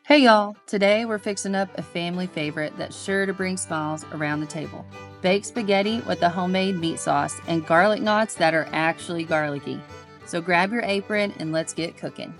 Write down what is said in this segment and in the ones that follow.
Hey y'all, today we're fixing up a family favorite that's sure to bring smiles around the table. Baked spaghetti with a homemade meat sauce and garlic knots that are actually garlicky. So grab your apron and let's get cooking.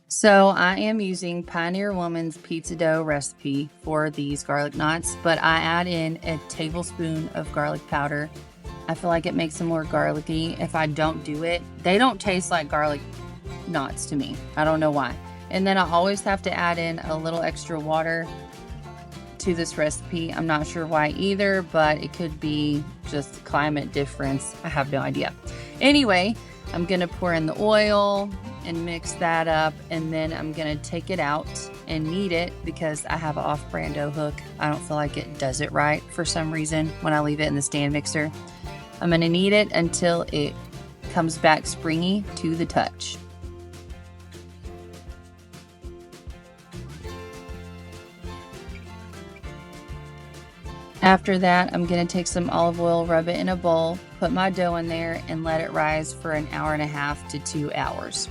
So I am using Pioneer Woman's pizza dough recipe for these garlic knots, but I add in a tablespoon of garlic powder. I feel like it makes them more garlicky. If I don't do it, they don't taste like garlic knots to me. I don't know why. And then I always have to add in a little extra water to this recipe. I'm not sure why either, but it could be just climate difference. I have no idea. Anyway, I'm gonna pour in the oil and mix that up, and then I'm gonna take it out and knead it because I have an off-brand dough hook. I don't feel like it does it right for some reason when I leave it in the stand mixer. I'm gonna knead it until it comes back springy to the touch. After that, I'm going to take some olive oil, rub it in a bowl, put my dough in there, and let it rise for an hour and a half to 2 hours.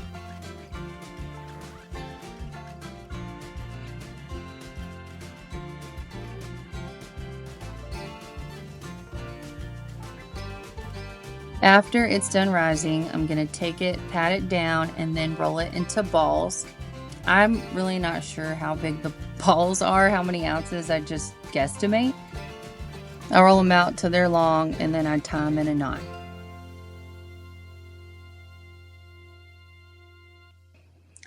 After it's done rising, I'm going to take it, pat it down, and then roll it into balls. I'm really not sure how big the balls are, how many ounces, I just guesstimate. I roll them out till they're long, and then I tie them in a knot.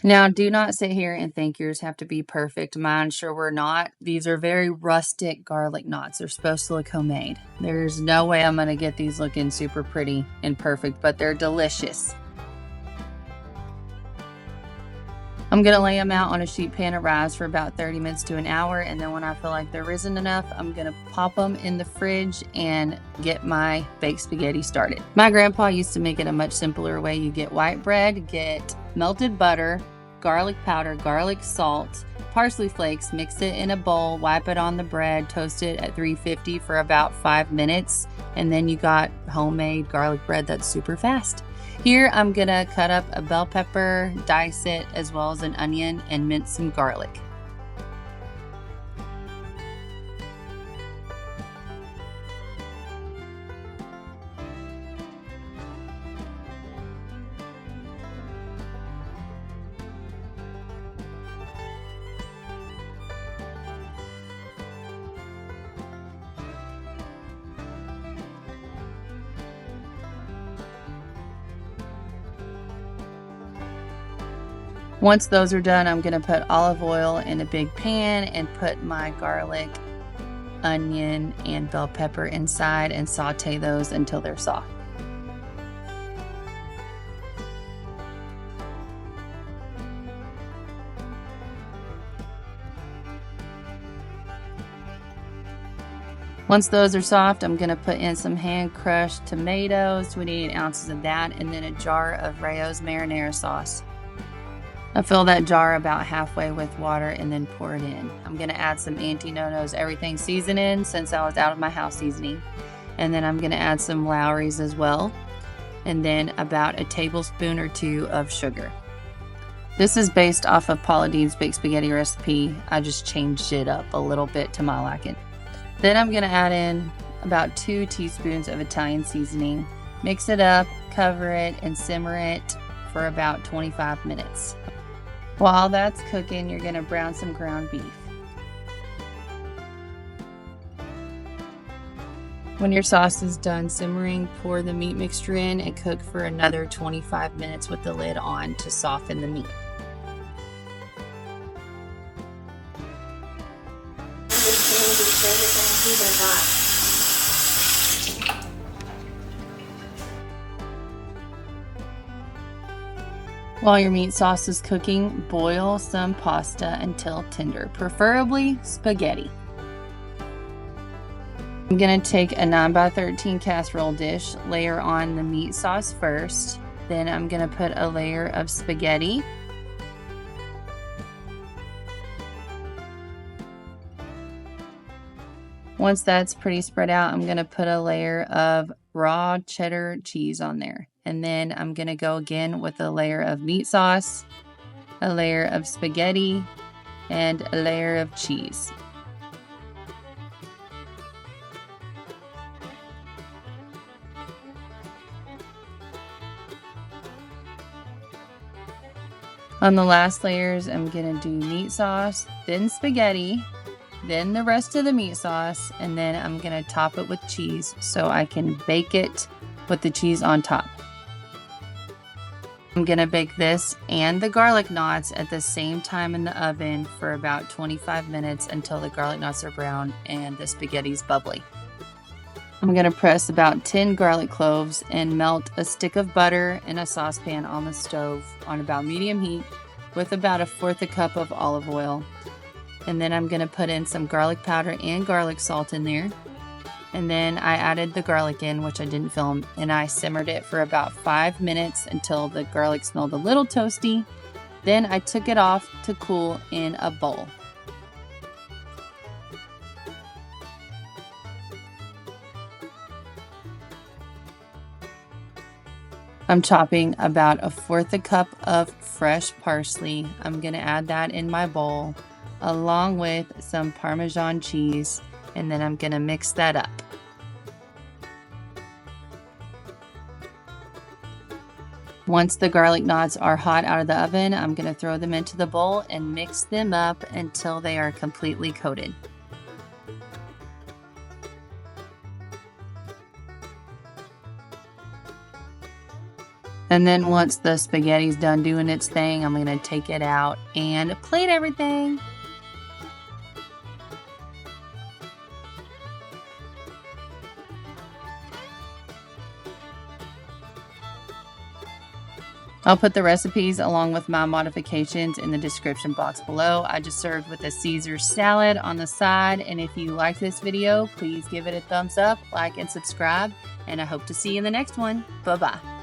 Now, do not sit here and think yours have to be perfect. Mine sure were not. These are very rustic garlic knots. They're supposed to look homemade. There's no way I'm going to get these looking super pretty and perfect, but they're delicious. I'm going to lay them out on a sheet pan to rise for about 30 minutes to an hour, and then when I feel like they're risen enough, I'm going to pop them in the fridge and get my baked spaghetti started. My grandpa used to make it a much simpler way. You get white bread, get melted butter, garlic powder, garlic salt, parsley flakes, mix it in a bowl, wipe it on the bread, toast it at 350 for about 5 minutes, and then you got homemade garlic bread that's super fast. Here I'm gonna cut up a bell pepper, dice it, as well as an onion, and mince some garlic. Once those are done, I'm going to put olive oil in a big pan and put my garlic, onion, and bell pepper inside and saute those until they're soft. Once those are soft, I'm going to put in some hand-crushed tomatoes, 28 ounces of that, and then a jar of Rayo's marinara sauce. I fill that jar about halfway with water and then pour it in. I'm going to add some Auntie knows everything seasoning since I was out of my house seasoning. And then I'm going to add some Lawrys as well. And then about a tablespoon or 2 of sugar. This is based off of Paulas' baked spaghetti recipe. I just changed it up a little bit to my liking. Then I'm going to add in about 2 teaspoons of Italian seasoning. Mix it up, cover it, and simmer it for about 25 minutes. While that's cooking, you're going to brown some ground beef. When your sauce is done simmering, pour the meat mixture in and cook for another 25 minutes with the lid on to soften the meat. While your meat sauce is cooking, boil some pasta until tender, preferably spaghetti. I'm going to take a 9x13 casserole dish, layer on the meat sauce first, then I'm going to put a layer of spaghetti. Once that's pretty spread out, I'm going to put a layer of raw cheddar cheese on there. And then I'm going to go again with a layer of meat sauce, a layer of spaghetti, and a layer of cheese. On the last layers, I'm going to do meat sauce, then spaghetti, then the rest of the meat sauce, and then I'm going to top it with cheese so I can bake it with the cheese on top. I'm going to bake this and the garlic knots at the same time in the oven for about 25 minutes until the garlic knots are brown and the spaghetti's bubbly. I'm going to press about 10 garlic cloves and melt a stick of butter in a saucepan on the stove on about medium heat with about 1/4 cup of olive oil. And then I'm going to put in some garlic powder and garlic salt in there. And then I added the garlic in, which I didn't film, and I simmered it for about 5 minutes until the garlic smelled a little toasty. Then I took it off to cool in a bowl. I'm chopping about 1/4 cup of fresh parsley. I'm going to add that in my bowl along with some Parmesan cheese, and then I'm going to mix that up. Once the garlic knots are hot out of the oven, I'm going to throw them into the bowl and mix them up until they are completely coated. And then once the spaghetti's done doing its thing, I'm going to take it out and plate everything. I'll put the recipes along with my modifications in the description box below. I just served with a Caesar salad on the side, and if you like this video, please give it a thumbs up, like, and subscribe, and I hope to see you in the next one. Bye-bye.